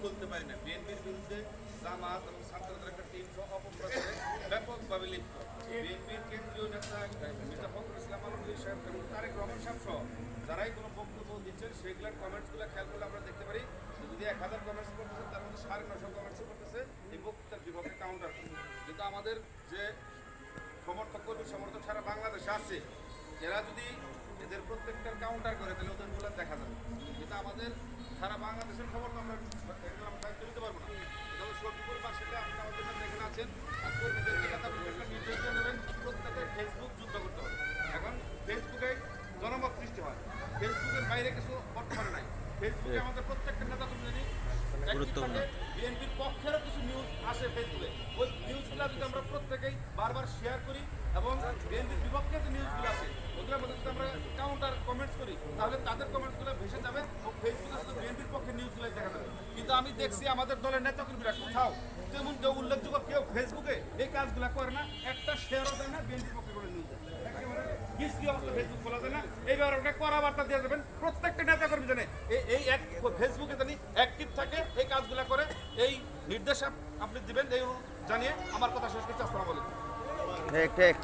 খুলতে পারি না। বিএনপির বিরুদ্ধে জামাত এবং ছাত্রদের একটা টিম সহ অপপ্রচারে ব্যাপকভাবে লিপ্ত। বিএনপির কেন্দ্রীয় নেতা মির্জা ফখরুল ইসলাম আলমগীর সাহেব এবং তারেক রহমান সাহেব সহ যারাই কোনো বক্তব্য দিচ্ছেন সেগুলোর কমেন্টসগুলো খেয়াল করলে আমরা দেখতে পারি যদি 1000 কমেন্টস করতেছে তার মধ্যে 950 কমেন্টস করতেছে এই বক্তৃতার বিপক্ষে কাউন্টার। কিন্তু আমাদের যে সমর্থক কর্মী সমর্থক সারা বাংলাদেশে আছে, এরা যদি এদের প্রত্যেকটার কাউন্টার করে তাহলে ওদেরগুলো দেখা যাবে। কিন্তু আমাদের সারা বাংলাদেশের খবর তো আমরা তুলতে পারবো না। তবে শফিকুর পাশেটা আপনি আমাদের সাথে এখানে আছেন, কর্মীদেরকে একটা নির্দেশ দিয়ে নেবেন, প্রত্যেকের ফেসবুক যুদ্ধ করতে হবে। এখন ফেসবুকে জনমত সৃষ্টি হয়, ফেসবুকের বাইরে কিছু বর্তমানে নাই। ফেসবুকে আমাদের প্রত্যেকটা নেতা তুমি জানি বিএনপির পক্ষেরও কিছু নিউজ আসে ফেসবুকে। ওই নিউজগুলো যদি আমরা প্রত্যেকেই বারবার শেয়ার করি এবং বিএনপির বিপক্ষে যে নিউজগুলো আছে ওগুলোর মধ্যে যদি আমরা কাউন্টার কমেন্টস করি তাহলে তাদের কমেন্টসগুলো ভেসে যাবে ও ফেসবুকে শুধু বিএনপির পক্ষে নিউজগুলো দেখা যাবে। কিন্তু আমি দেখছি আমাদের দলের নেতাকর্মীরা কোথাও তেমন কেউ উল্লেখযোগ্য কেউ ফেসবুকে এই কাজগুলো করে না, একটা শেয়ারও দেয় না বিএনপির পক্ষে করে নিউজ ফেসবুক খোলা যায় না। এইবার ওটা করা বার্তা দিয়ে যাবেন প্রত্যেকটা নেতা কর্মী জানে এই ফেসবুকে জানি অ্যাক্টিভ থাকে, এই কাজগুলো করে, এই নির্দেশ আপনি দিবেন। এই জানিয়ে আমার কথা শেষ করছি। আসসালামু আলাইকুম। ঠিক